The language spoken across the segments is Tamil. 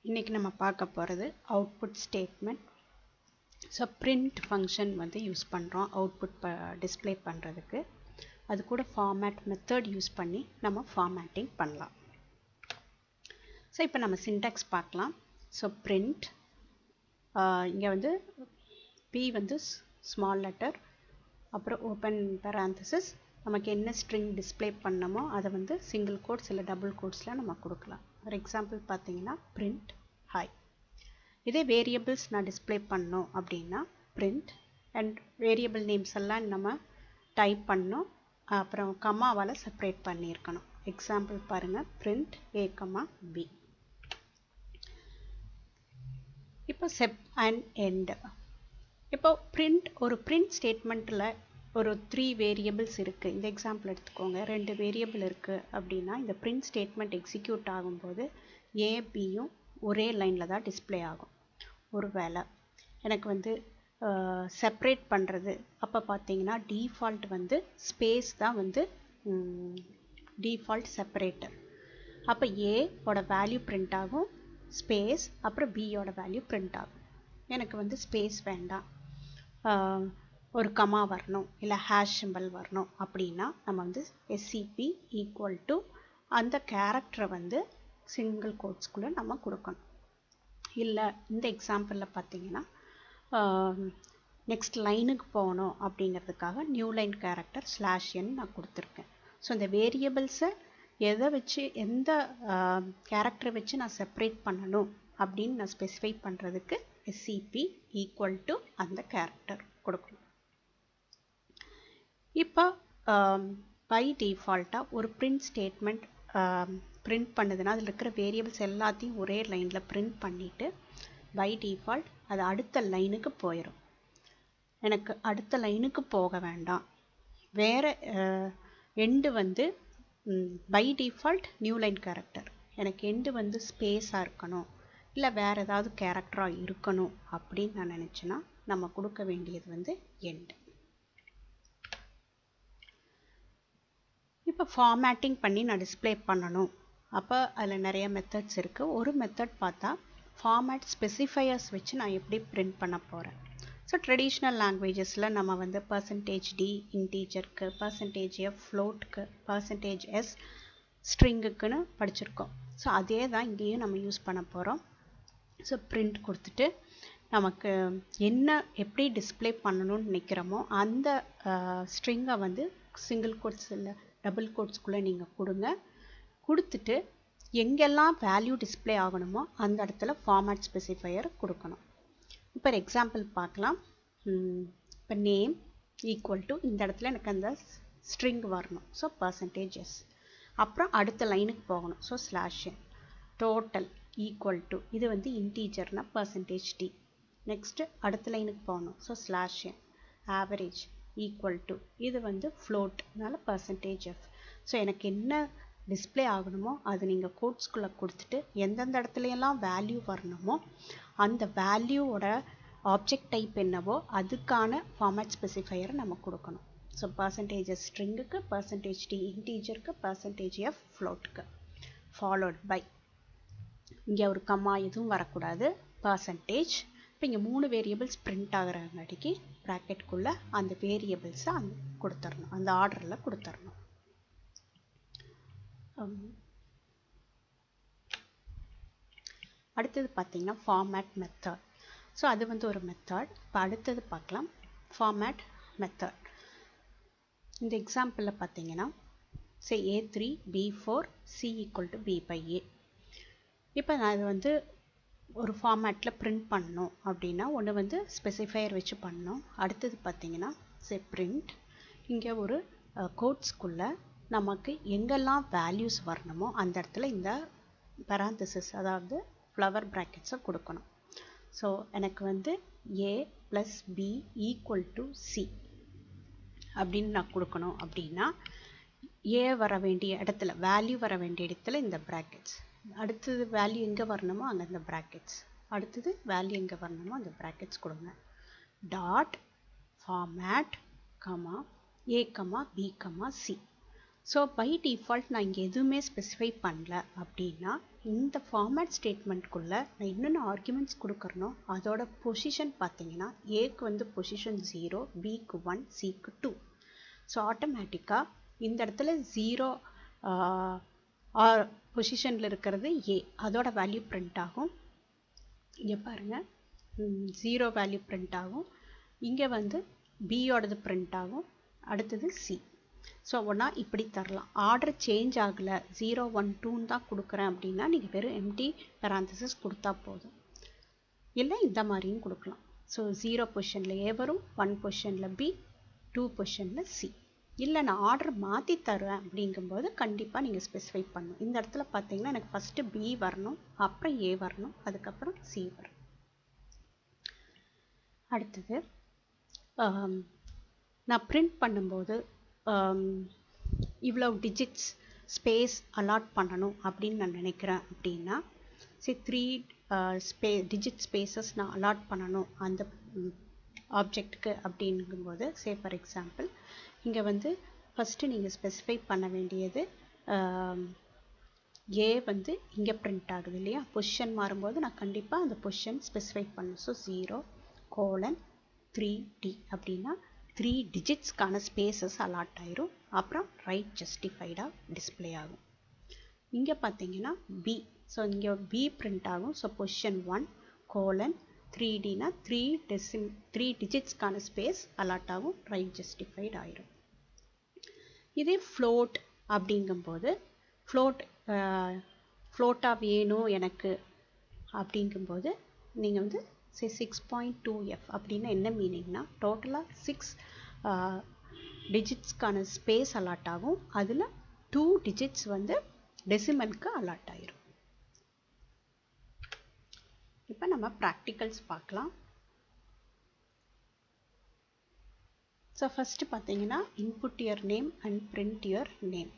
இன்னைக்கு நம்ம பார்க்க போகிறது output statement. So print function வந்து யூஸ் பண்ணுறோம் அவுட்புட் டிஸ்பிளே பண்ணுறதுக்கு. அது கூட ஃபார்மேட் மெத்தட் யூஸ் பண்ணி நம்ம ஃபார்மேட்டிங் பண்ணலாம். ஸோ இப்போ நம்ம சின்டாக்ஸ் பார்க்கலாம். ஸோ பிரிண்ட், இங்கே வந்து பி வந்து ஸ்மால் லெட்டர், அப்புறம் ஓப்பன் பேராந்தசிஸ், நமக்கு என்ன ஸ்ட்ரிங் டிஸ்பிளே பண்ணமோ அதை வந்து சிங்கிள் கோட்ஸ் இல்லை டபுள் கோட்ஸில் நம்ம கொடுக்கலாம். ஃபார் எக்ஸாம்பிள் பார்த்தீங்கன்னா பிரிண்ட் ஹாய். இதே வேரியபிள்ஸ் நான் டிஸ்பிளே பண்ணோம் அப்படின்னா பிரிண்ட் அண்ட் வேரியபிள் நேம்ஸ் எல்லாம் நம்ம டைப் பண்ணோம், அப்புறம் கமாவால் செப்பரேட் பண்ணியிருக்கணும். எக்ஸாம்பிள் பாருங்கள், பிரிண்ட் ஏ கமா பி. இப்போ செப் அண்ட் எண்ட். இப்போ ஒரு பிரிண்ட் ஸ்டேட்மெண்ட்டில் ஒரு 3 வேரியபிள்ஸ் இருக்குது. இந்த எக்ஸாம்பிள் எடுத்துக்கோங்க, 2 வேரியபிள் இருக்குது அப்படின்னா இந்த பிரிண்ட் ஸ்டேட்மெண்ட் எக்ஸிக்யூட் ஆகும்போது ஏ பியும் ஒரே லைனில் தான் டிஸ்பிளே ஆகும். ஒருவேளை எனக்கு வந்து செப்ரேட் பண்ணுறது அப்போ பார்த்தீங்கன்னா டிஃபால்ட் வந்து ஸ்பேஸ் தான் வந்து டிஃபால்ட் செப்பரேட்டர். அப்போ ஏவோட வேல்யூ பிரிண்ட் ஆகும், ஸ்பேஸ், அப்புறம் பியோட வேல்யூ பிரிண்ட் ஆகும். எனக்கு வந்து ஸ்பேஸ் வேண்டாம், ஒரு கமா வரணும், இல்லை ஹேஷ் சிம்பிள் வரணும் அப்படின்னா நம்ம வந்து எஸ்சிபி ஈக்குவல் டு அந்த கேரக்டரை வந்து சிங்கிள் கோட்ஸ்குள்ளே நம்ம கொடுக்கணும். இல்லை இந்த எக்ஸாம்பிளில் பார்த்தீங்கன்னா நெக்ஸ்ட் லைனுக்கு போகணும் அப்படிங்கிறதுக்காக நியூ லைன் கேரக்டர் /n நான் கொடுத்துருக்கேன். ஸோ இந்த வேரியபிள்ஸை எதை வச்சு எந்த கேரக்டரை வச்சு நான் செப்பரேட் பண்ணணும் அப்படின்னு நான் ஸ்பெசிஃபை பண்ணுறதுக்கு எஸ்சிபி ஈக்குவல் டு அந்த கேரக்டர் கொடுக்கணும். இப்போ பை டிஃபால்ட்டாக ஒரு பிரிண்ட் ஸ்டேட்மெண்ட் பிரிண்ட் பண்ணுதுன்னா அதில் இருக்கிற வேரியபிள்ஸ் எல்லாத்தையும் ஒரே லைனில் பிரிண்ட் பண்ணிவிட்டு பை டிஃபால்ட் அது அடுத்த லைனுக்கு போயிடும். எனக்கு அடுத்த லைனுக்கு போக வேண்டாம், வேறு எண்டு வந்து by default new line character, எனக்கு எண்டு வந்து ஸ்பேஸாக இருக்கணும் இல்லை வேறு ஏதாவது கேரக்டராக இருக்கணும் அப்படின்னு நான் நினச்சேன்னா நம்ம கொடுக்க வேண்டியது வந்து எண்டு. இப்போ ஃபார்மேட்டிங் பண்ணி நான் டிஸ்பிளே பண்ணணும். அப்போ அதில் நிறைய மெத்தட்ஸ் இருக்குது. ஒரு மெத்தட் பார்த்தா ஃபார்மேட் ஸ்பெசிஃபையர்ஸ் வச்சு நான் எப்படி பிரிண்ட் பண்ண போகிறேன். ஸோ ட்ரெடிஷ்னல் லாங்குவேஜஸில் நம்ம வந்து %d இன்டீஜருக்கு, %f ஃப்ளோட்டுக்கு, %s ஸ்ட்ரிங்குக்குன்னு படிச்சிருக்கோம். ஸோ அதே தான் இங்கேயும் நம்ம யூஸ் பண்ண போகிறோம். ஸோ பிரிண்ட் கொடுத்துட்டு நமக்கு என்ன எப்படி டிஸ்பிளே பண்ணணும்னு நினைக்கிறோமோ அந்த ஸ்ட்ரிங்கை வந்து சிங்கிள் கோட்ஸ் இல்லை டபுள் கோட்ஸ்குள்ளே நீங்கள் கொடுத்துட்டு எங்கெல்லாம் வேல்யூ டிஸ்பிளே ஆகணுமோ அந்த இடத்துல ஃபார்மேட் ஸ்பெசிஃபையர் கொடுக்கணும். இப்போ எக்ஸாம்பிள் பார்க்கலாம். இப்போ நேம் ஈக்குவல் டு இந்த இடத்துல எனக்கு அந்த ஸ்ட்ரிங் வரணும். So %s. அப்புறம் அடுத்த லைனுக்கு போகணும். So /n. Total equal to இது வந்து இன்டீஜர்னா %d. நெக்ஸ்ட்டு அடுத்த லைனுக்கு போகணும். So /n. Average equal to இது வந்து ஃப்ளோட்னால %f. ஸோ எனக்கு என்ன டிஸ்பிளே ஆகணுமோ அது நீங்கள் கோட்ஸ்குள்ளே கொடுத்துட்டு எந்தெந்த இடத்துலையெல்லாம் வேல்யூ வரணுமோ அந்த வேல்யூவோட ஆப்ஜெக்ட் டைப் என்னவோ அதுக்கான ஃபார்மேட் ஸ்பெசிஃபையரை நம்ம கொடுக்கணும். ஸோ %s ஸ்ட்ரிங்குக்கு, %d இன்டீஜருக்கு, %f ஃப்ளோட்டுக்கு, ஃபாலோட் பை இங்கே ஒரு கம்மா எதுவும் வரக்கூடாது, %. இப்போ இங்கே 3 வேரியபிள்ஸ் பிரிண்ட் ஆகிறங்காட்டிக்கு ப்ராக்கெட்குள்ளே அந்த வேரியபிள்ஸை கொடுத்துடணும், அந்த ஆர்டரில் கொடுத்துடணும். அடுத்தது பார்த்தீங்கன்னா ஃபார்மேட் மெத்தட். ஸோ அது வந்து ஒரு மெத்தட். இப்போ அடுத்தது பார்க்கலாம் ஃபார்மேட் மெத்தட். இந்த எக்ஸாம்பிளில் பார்த்தீங்கன்னா A3 B4 C = B/A. இப்போ நான் இது வந்து ஒரு ஃபார்மேட்டில் பிரிண்ட் பண்ணணும் அப்படின்னா ஒன்று வந்து ஸ்பெசிஃபையர் வச்சு பண்ணணும். அடுத்தது பார்த்தீங்கன்னா பிரிண்ட், இங்கே ஒரு கோட்ஸ்குள்ளே நமக்கு எங்கெல்லாம் வேல்யூஸ் வரணுமோ அந்த இடத்துல இந்த பேராந்தசிஸ் அதாவது ஃப்ளவர் ப்ராக்கெட்ஸை கொடுக்கணும். ஸோ எனக்கு வந்து A + B = C அப்படின்னு நான் கொடுக்கணும் அப்படின்னா ஏ வர வேண்டிய இடத்துல வேல்யூ வர வேண்டிய இடத்துல இந்த ப்ராக்கெட்ஸ், அடுத்தது வேல்யூ எங்கே வரணுமோ அங்கே இந்த ப்ராக்கெட்ஸ், அடுத்தது வேல்யூ எங்கே வரணுமோ அந்த ப்ராக்கெட்ஸ் கொடுங்க. Dot format comma A comma B comma C. So by default நான் இங்கே எதுவுமே ஸ்பெசிஃபை பண்ணல அப்படின்னா இந்த ஃபார்மேட் ஸ்டேட்மெண்ட்குள்ள நான் என்னென்ன ஆர்குமெண்ட்ஸ் கொடுக்குறனோ அதோட பொசிஷன் பார்த்தீங்கன்னா ஏக்கு வந்து பொசிஷன் 0, பிக்கு 1, சிக்கு 2. ஸோ ஆட்டோமேட்டிக்காக இந்த இடத்துல 0 பொசிஷனில் இருக்கிறது ஏ, அதோட வேல்யூ பிரிண்ட் ஆகும். இங்கே பாருங்கள் 0 வேல்யூ பிரிண்ட் ஆகும். இங்கே வந்து பியோடது பிரிண்ட் ஆகும். அடுத்தது சி. ஸோ ஒன்றா இப்படி தரலாம். ஆர்டர் சேஞ்ச் ஆகலை, 0, 1, 2 தான் கொடுக்குறேன் அப்படின்னா நீங்கள் வெறும் எம்டி பேராந்தசிஸ் கொடுத்தா போதும். இல்லை இந்த மாதிரியும் கொடுக்கலாம். ஸோ 0 பொசிஷனில் ஏ வரும், 1 பொசிஷனில் பி, 2 பொசிஷனில் சி. இல்லை நான் ஆர்டர் மாற்றி தருவேன் அப்படிங்கும்போது கண்டிப்பாக நீங்கள் ஸ்பெசிஃபை பண்ணணும். இந்த இடத்துல பார்த்தீங்கன்னா எனக்கு ஃபஸ்ட்டு பி வரணும், அப்புறம் ஏ வரணும், அதுக்கப்புறம் சி வரணும். அடுத்தது நான் பிரிண்ட் பண்ணும்போது இவ்வளோ டிஜிட்ஸ் ஸ்பேஸ் அலாட் பண்ணணும் அப்படின்னு நான் நினைக்கிறேன் அப்படின்னா, சரி 3 டிஜிட் ஸ்பேசஸ் நான் அலாட் பண்ணணும் அந்த ஆப்ஜெக்ட்டுக்கு அப்படிங்கும்போது, சே ஃபார் எக்ஸாம்பிள் இங்கே வந்து ஃபஸ்ட்டு நீங்கள் ஸ்பெசிஃபை பண்ண வேண்டியது ஏ வந்து இங்கே பிரிண்ட் ஆகுது இல்லையா, பொசிஷன் மாறும்போது நான் கண்டிப்பாக அந்த பொசிஷன் ஸ்பெசிஃபை பண்ணணும். ஸோ 0:3D அப்படின்னா 3 டிஜிட்ஸ்க்கான ஸ்பேசஸ் அலாட் ஆயிரும். அப்புறம் ரைட் ஜஸ்டிஃபைடாக டிஸ்பிளே ஆகும். இங்கே பார்த்தீங்கன்னா பி, ஸோ இங்கே பி பிரிண்ட் ஆகும். ஸோ பொசிஷன் 1:3Dனா 3 டிஜிட்ஸ்க்கான ஸ்பேஸ் அலாட் ஆகும், ரைட் ஜஸ்டிஃபைட் ஆயிரும். இதே ஃப்ளோட் அப்படிங்கும்போது ஃப்ளோட்டாக வேணும் எனக்கு அப்படிங்கும்போது நீங்கள் வந்து 6.2F அப்படின்னா என்ன மீனிங்னா டோட்டலாக 6 டிஜிட்ஸ்க்கான ஸ்பேஸ் அலாட் ஆகும். அதில் 2 டிஜிட்ஸ் வந்து டெசிமலுக்கு அலாட் ஆயிரும். இப்போ நம்ம ப்ராக்டிகல்ஸ் பார்க்கலாம். ஸோ ஃபஸ்ட்டு பார்த்தீங்கன்னா input your name and print your name.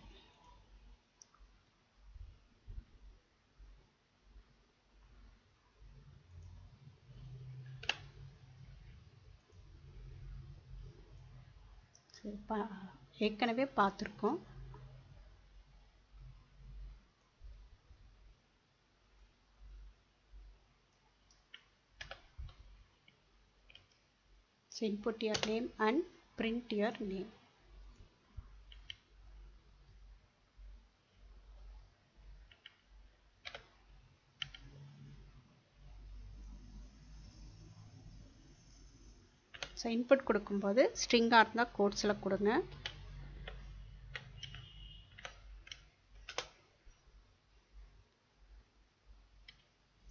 ஏற்கனவே பார்த்துருக்கோம். So input your name and print your name. So input கொடுக்கும்போது ஸ்ட்ரிங்காக இருந்தால் கோட்ஸில் கொடுங்க.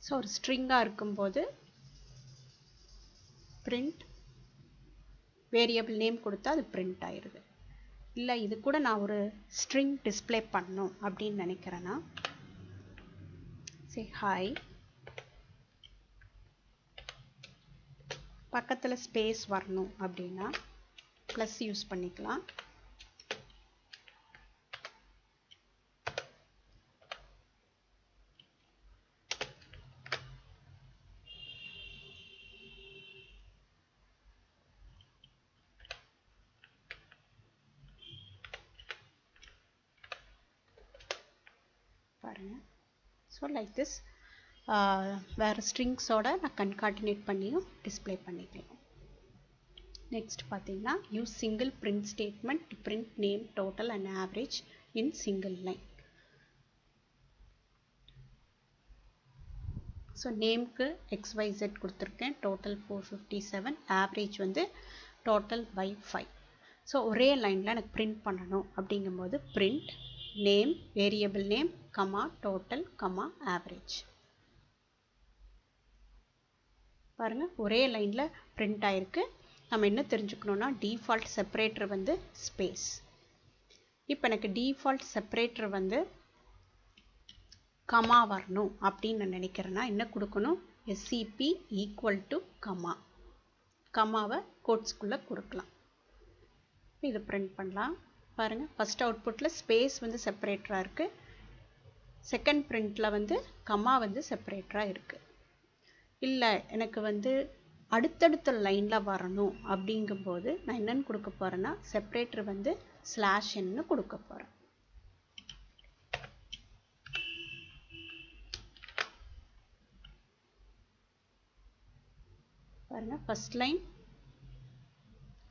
ஸோ ஒரு ஸ்ட்ரிங்காக இருக்கும்போது பிரிண்ட் வேரியபிள் நேம் கொடுத்தா அது பிரிண்ட் ஆயிடுது. இல்லை இது கூட நான் ஒரு ஸ்ட்ரிங் டிஸ்பிளே பண்ணணும் அப்படின்னு நினைக்கிறேன்னா, சரி ஹாய், பக்கத்தில் ஸ்பேஸ் வரணும் அப்படின்னா ப்ளஸ் யூஸ் பண்ணிக்கலாம். பாருங்க. ஸோ லைக் திஸ் வேறு ஸ்ட்ரிங்ஸோட நான் கன்கார்டினேட் பண்ணியும் டிஸ்பிளே பண்ணிக்கலாம். நெக்ஸ்ட் பார்த்தீங்கன்னா use single print statement to print name, total and average in single line. So நேம்க்கு XYZ கொடுத்துருக்கேன், டோட்டல் 457, ஆவரேஜ் வந்து டோட்டல் பை 5. ஸோ ஒரே லைனில் எனக்கு பிரிண்ட் பண்ணணும் அப்படிங்கும்போது print name, variable name, comma total, comma average. பாருங்கள் ஒரே லைனில் பிரிண்ட் ஆயிருக்கு. நம்ம என்ன தெரிஞ்சுக்கணுன்னா டிஃபால்ட் செப்பரேட்டர் வந்து ஸ்பேஸ். இப்போ எனக்கு டிஃபால்ட் செப்பரேட்டர் வந்து கமா வரணும் அப்படின்னு நான் நினைக்கிறேன்னா என்ன கொடுக்கணும், SCP ஈக்குவல் டு கமா, கமாவை கோட்ஸ்குள்ளே கொடுக்கலாம். இதை பிரிண்ட் பண்ணலாம். பாருங்கள் ஃபஸ்ட் அவுட்புட்டில் ஸ்பேஸ் வந்து செப்பரேட்டராக இருக்குது, செகண்ட் பிரிண்டில் வந்து கமா வந்து செப்பரேட்டராக இருக்குது. இல்லை எனக்கு வந்து அடுத்தடுத்த லைனில் வரணும் அப்படிங்கும்போது நான் என்னென்னு கொடுக்க போகிறேன்னா செப்பரேட்டர் வந்து /n கொடுக்க போகிறேன். பாருங்கள் ஃபஸ்ட் லைன்,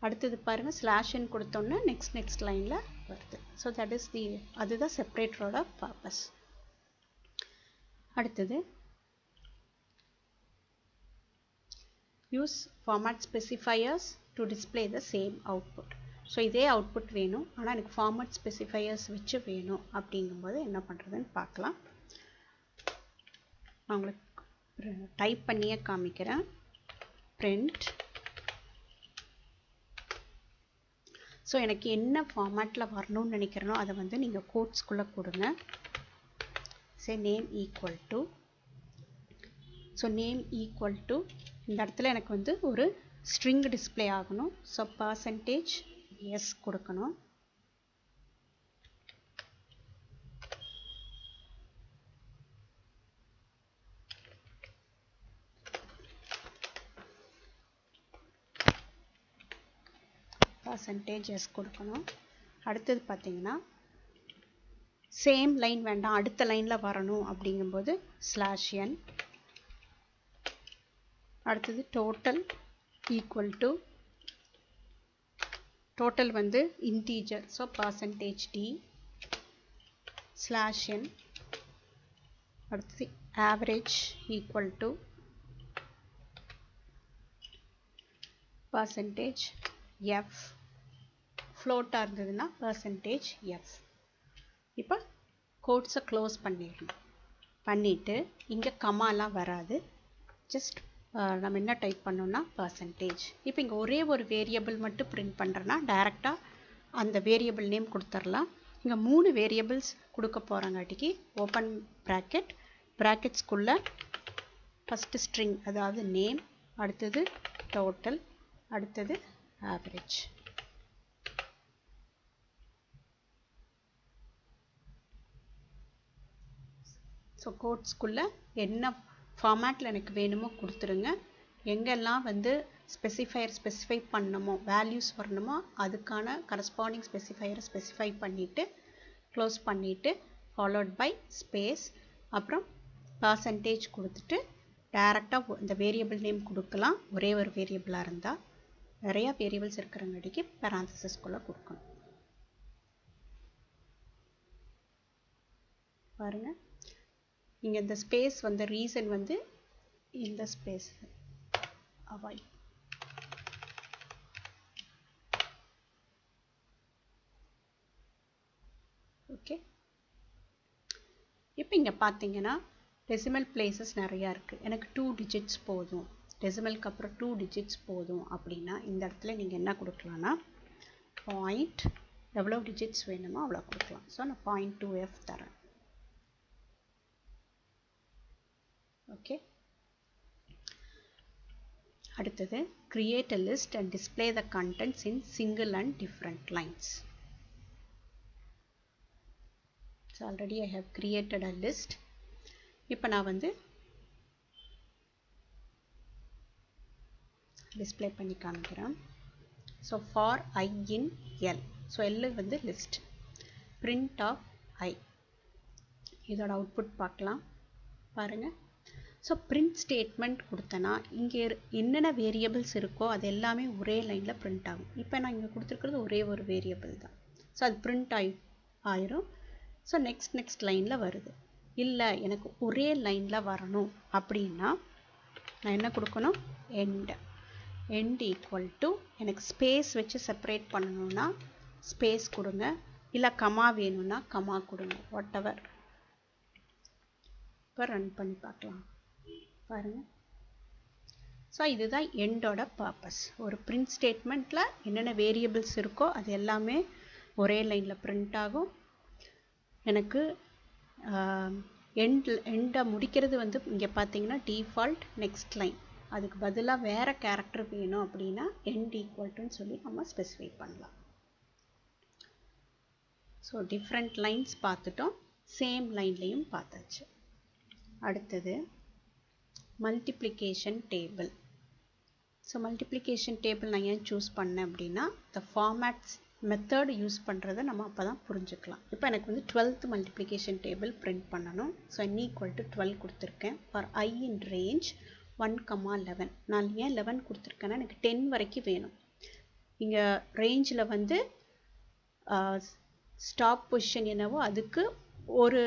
அடுத்தது பாருங்கள் /n கொடுத்தோன்னே நெக்ஸ்ட் லைனில் வருது. ஸோ தட் இஸ் அதுதான் செப்பரேட்டரோட பர்பஸ். அடுத்தது use format specifiers to display the same output. So இதே அவுட்புட் வேணும், ஆனால் எனக்கு ஃபார்மேட் ஸ்பெசிஃபையர்ஸ் வச்சு வேணும் அப்படிங்கும்போது என்ன பண்ணுறதுன்னு பார்க்கலாம். நான் உங்களுக்கு டைப் பண்ணியே காமிக்கிறேன். print. ஸோ எனக்கு என்ன ஃபார்மேட்டில் வரணும்னு நினைக்கிறேனோ அதை வந்து நீங்கள் கோட்ஸ்குள்ளே கொடுங்க. Say name equal to, so name equal to இந்த இடத்துல எனக்கு வந்து ஒரு ஸ்ட்ரிங் டிஸ்பிளே ஆகணும். ஸோ %s கொடுக்கணும். %s கொடுக்கணும். அடுத்தது பார்த்தீங்கன்னா சேம் லைன் வேண்டாம், அடுத்த லைனில் வரணும் அப்படிங்கும்போது /n. அடுத்தது டோட்டல் ஈக்குவல் டு, டோட்டல் வந்து இன்டீஜர், ஸோ %d /n. அடுத்தது ஆவரேஜ் ஈக்குவல் டு %f. ஃப்ளோட்டாக இருந்ததுன்னா %f. இப்போ கோட்ஸை க்ளோஸ் பண்ணிடணும். பண்ணிவிட்டு இங்கே கமாலாம் வராது, ஜஸ்ட் நம்ம என்ன டைப் பண்ணோம்னா %. இப்போ இங்கே ஒரே ஒரு வேரியபிள் மட்டும் பிரிண்ட் பண்ணுறேன்னா டைரெக்டாக அந்த வேரியபிள் நேம் கொடுத்துடலாம். இங்கே 3 வேரியபிள்ஸ் கொடுக்க போகிறாங்காட்டிக்கு ஓப்பன் ப்ராக்கெட், ப்ராக்கெட்ஸ்குள்ளே ஃபஸ்ட்டு ஸ்ட்ரிங் அதாவது நேம், அடுத்தது டோட்டல், அடுத்தது ஆவரேஜ். ஸோ கோட்ஸ்குள்ளே என்ன ஃபார்மேட்டில் எனக்கு வேணுமோ கொடுத்துருங்க. எங்கெல்லாம் வந்து ஸ்பெசிஃபை பண்ணணுமோ, வேல்யூஸ் வரணுமோ அதுக்கான கரஸ்பாண்டிங் ஸ்பெசிஃபையரை ஸ்பெசிஃபை பண்ணிவிட்டு க்ளோஸ் பண்ணிவிட்டு ஃபாலோட் பை ஸ்பேஸ், அப்புறம் % கொடுத்துட்டு டைரெக்டாக இந்த வேரியபிள் நேம் கொடுக்கலாம். ஒரே ஒரு வேரியபிளாக இருந்தால், நிறையா வேரியபிள்ஸ் இருக்கிறங்காட்டிக்கு பேரான்சிஸ்குள்ளே கொடுக்கணும். பாருங்கள் இங்கே இந்த ஸ்பேஸ் வந்து ரீசன் வந்து இந்த ஸ்பேஸ் அவாய்ட். ஓகே, இப்போ இங்கே பார்த்தீங்கன்னா டெசிமல் பிளேசஸ் நிறையா இருக்குது. எனக்கு 2 டிஜிட்ஸ் போதும், டெசிமலுக்கு அப்புறம் 2 டிஜிட்ஸ் போதும் அப்படின்னா இந்த இடத்துல நீங்கள் என்ன கொடுக்கலான்னா பாயிண்ட், எவ்வளோ டிஜிட்ஸ் வேணுமோ அவ்வளோ கொடுக்கலாம். ஸோ நான் 0.2f தரேன். ஓகே, அடுத்தது create a list and display the contents in single and different lines. So already I have created a list. இப்போ நான் வந்து டிஸ்பிளே பண்ணி காமிக்கிறேன். So for I in L, so L வந்து லிஸ்ட், print of I. இதோட அவுட்புட் பார்க்கலாம் பாருங்கள். ஸோ பிரிண்ட் ஸ்டேட்மெண்ட் கொடுத்தனா இங்கே என்னென்ன வேரியபிள்ஸ் இருக்கோ அது எல்லாமே ஒரே லைனில் பிரிண்ட் ஆகும். இப்போ நான் இங்கே கொடுத்துருக்கிறது ஒரே ஒரு வேரியபிள் தான். ஸோ அது பிரிண்ட் ஆயிரும். ஸோ நெக்ஸ்ட் லைனில் வருது. இல்லை எனக்கு ஒரே லைனில் வரணும் அப்படின்னா நான் என்ன கொடுக்கணும், end ஈக்குவல் டு, எனக்கு ஸ்பேஸ் வச்சு செப்பரேட் பண்ணணுன்னா ஸ்பேஸ் கொடுங்க, இல்லை கமா வேணும்னா கமா கொடுங்க, வாட் எவர். இப்போ ரன் பண்ணி பார்க்கலாம் பாருங்கள். ஸோ இதுதான் எண்டோட பர்பஸ். ஒரு பிரிண்ட் ஸ்டேட்மெண்ட்டில் என்னென்ன வேரியபிள்ஸ் இருக்கோ அது எல்லாமே ஒரே லைனில் பிரிண்ட் ஆகும். எனக்கு எண்டை முடிக்கிறது வந்து இங்கே பார்த்தீங்கன்னா டிஃபால்ட் நெக்ஸ்ட் லைன், அதுக்கு பதிலாக வேறு கேரக்டர் வேணும் அப்படின்னா end ஈக்குவல் டுன்னு சொல்லி நம்ம ஸ்பெசிஃபை பண்ணலாம். ஸோ டிஃப்ரெண்ட் லைன்ஸ் பார்த்துட்டோம், சேம் லைன்லேயும் பார்த்தாச்சு. அடுத்தது multiplication table. So multiplication table நான் ஏன் சூஸ் பண்ணேன் அப்படின்னா இந்த ஃபார்மேட்ஸ் மெத்தட் யூஸ் பண்ணுறதை நம்ம அப்போ தான் புரிஞ்சுக்கலாம். இப்போ எனக்கு வந்து 12th மல்டிப்ளிகேஷன் டேபிள் பிரிண்ட் பண்ணணும். ஸோ n ஈக்குவல் டு 12 கொடுத்துருக்கேன். For I in range 1,11. நான் ஏன் 11 கொடுத்துருக்கேன்னா எனக்கு 10 வரைக்கும் வேணும். இங்கே ரேஞ்சில் வந்து ஸ்டாப் பொசிஷன் என்னவோ அதுக்கு ஒரு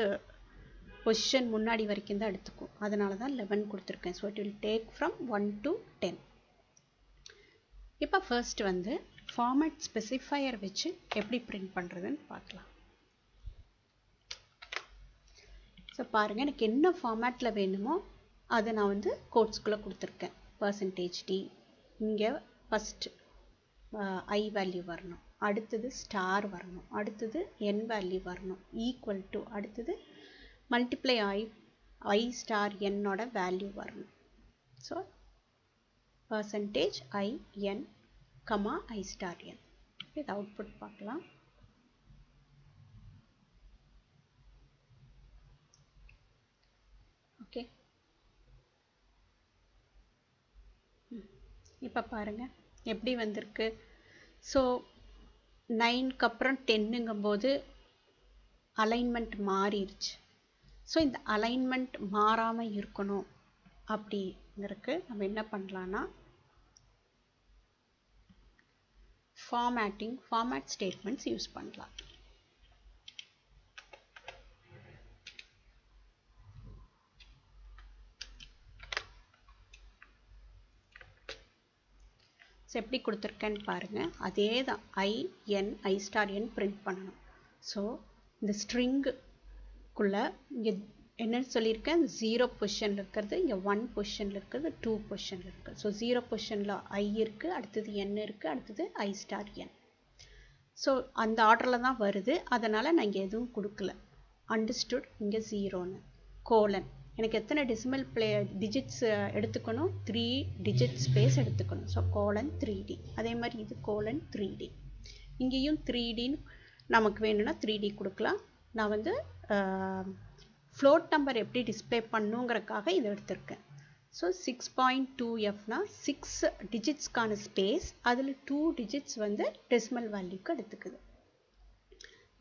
பொசிஷன் முன்னாடி வரைக்கும் தான் எடுத்துக்கும். அதனால தான் 11 கொடுத்துருக்கேன். So it will take from 1 to 10. இப்போ ஃபர்ஸ்ட் வந்து ஃபார்மேட் ஸ்பெசிஃபையர் வச்சு எப்படி பிரிண்ட் பண்ணுறதுன்னு பார்க்கலாம். ஸோ பாருங்கள், எனக்கு என்ன ஃபார்மேட்டில் வேணுமோ அதை நான் வந்து கோட்ஸ்குள்ளே கொடுத்துருக்கேன். %d இங்கே ஃபஸ்ட்டு ஐ வேல்யூ வரணும், அடுத்தது ஸ்டார் வரணும், அடுத்தது என் வேல்யூ வரணும், ஈக்குவல் டு அடுத்தது மல்டிப்ளை ஐ ஸ்டார் என்னோட வேல்யூ வரணும். So %i n, i star n. இது அவுட்புட் பார்க்கலாம். ஓகே, இப்போ பாருங்க எப்படி வந்திருக்கு. ஸோ 9க்கு அப்புறம் 10ங்கும் போது அலைன்மெண்ட் மாறிடுச்சு. ஸோ இந்த அலைன்மெண்ட் மாறாமல் இருக்கணும் அப்படிங்கிறதுக்கு நம்ம என்ன பண்ணலான்னா ஃபார்மேட் ஸ்டேட்மெண்ட்ஸ் யூஸ் பண்ணலாம். ஸோ எப்படி கொடுத்துருக்கேன்னு பாருங்கள். அதே தான் ஐ ஸ்டார் என் பிரிண்ட் பண்ணணும். ஸோ இந்த ஸ்ட்ரிங்குக்குள்ளே இங்கே என்னன்னு சொல்லியிருக்கேன், 0 பொசிஷனில் இருக்கிறது, இங்கே 1 பொசிஷனில் இருக்கிறது, 2 பொசிஷனில் இருக்குது. ஸோ 0 பொசிஷனில் ஐ இருக்குது, அடுத்தது என் இருக்குது, அடுத்தது ஐ ஸ்டார் என். ஸோ அந்த ஆர்டரில் தான் வருது. அதனால் நான் இங்கே எதுவும் கொடுக்கல. அண்டர்ஸ்டுட், இங்கே 0ன்னு கோலன். எனக்கு எத்தனை டெசிமல் டிஜிட்ஸ் எடுத்துக்கணும், 3 டிஜிட் ஸ்பேஸ் எடுத்துக்கணும். So colon 3D. அதே மாதிரி இது கோலன் 3D. இங்கேயும் 3Dன்னு நமக்கு வேணும்னா 3D கொடுக்கலாம். நான் வந்து ஃப்ளோட் நம்பர் எப்படி டிஸ்பிளே பண்ணுங்கிறதுக்காக இதை எடுத்திருக்கேன். ஸோ 6.2Fனா 6 டிஜிட்ஸ்க்கான ஸ்பேஸ், அதில் 2 டிஜிட்ஸ் வந்து டெசிமல் வேல்யூக்கு எடுத்துக்குது.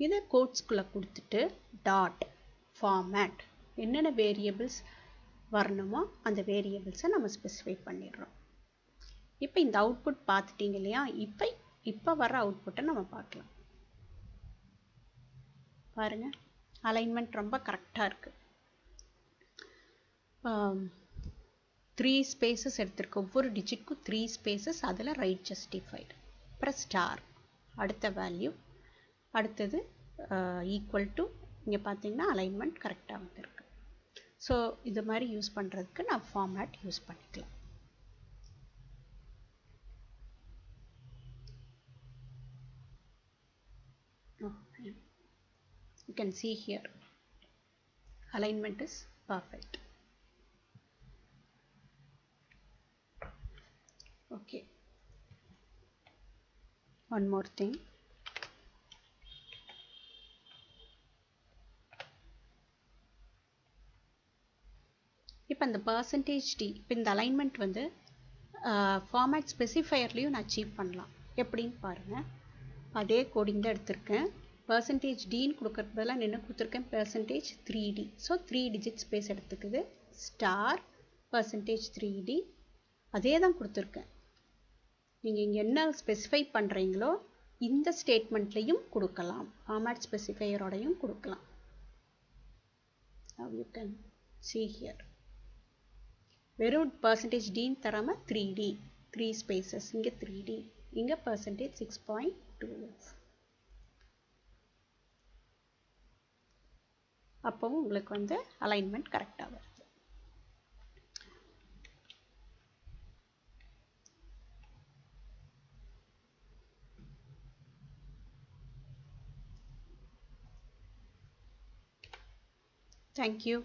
இதை கோட்ஸ்குள்ளே கொடுத்துட்டு டாட் ஃபார்மேட் என்னென்ன வேரியபிள்ஸ் வரணுமோ அந்த வேரியபிள்ஸை நம்ம ஸ்பெசிஃபை பண்ணிடுறோம். இப்போ இந்த அவுட்புட் பார்த்துட்டீங்க இல்லையா. இப்போ வர அவுட்புட்டை நம்ம பார்க்கலாம். பாருங்கள், அலைன்மெண்ட் ரொம்ப கரெக்டாக இருக்குது. 3 ஸ்பேசஸ் எடுத்திருக்கு. ஒவ்வொரு டிஜிட்க்கும் 3 ஸ்பேசஸ், அதில் ரைட் ஜஸ்டிஃபைடு. அப்புறம் ஸ்டார் அடுத்த வேல்யூ, அடுத்தது ஈக்குவல் டு. இங்கே பார்த்தீங்கன்னா அலைன்மெண்ட் கரெக்டாக வந்துருக்கு. ஸோ இது மாதிரி யூஸ் பண்ணுறதுக்கு நான் ஃபார்மேட் யூஸ் பண்ணிக்கலாம். You can see here alignment is perfect. Okay, one more thing. இப்போ இந்த %d, இப்போ இந்த அலைன்மெண்ட் வந்து ஃபார்மேட் ஸ்பெசிஃபையர்லேயும் நான் அச்சீவ் பண்ணலாம். எப்படின்னு பாருங்கள். அதே கோடிங் தான் எடுத்திருக்கேன். %dன்னு கொடுக்கறதுக்கு பதிலாக என்ன கொடுத்துருக்கேன், %3d. ஸோ 3 டிஜிட் ஸ்பேஸ் எடுத்துக்குது. ஸ்டார் %3d அதே தான் கொடுத்துருக்கேன். நீங்கள் இங்கே என்ன ஸ்பெசிஃபை பண்ணுறீங்களோ இந்த ஸ்டேட்மெண்ட்லேயும் கொடுக்கலாம், ஃபார்மேட் ஸ்பெசிஃபையரோடையும் கொடுக்கலாம். Now you can see here. வெறும் %dன்னு தராமல் 3d, 3 ஸ்பேசஸ், இங்கே 3d, இங்கே %6.2F. அப்போவும் உங்களுக்கு வந்து அலைன்மெண்ட் கரெக்டாக வருது. Thank you.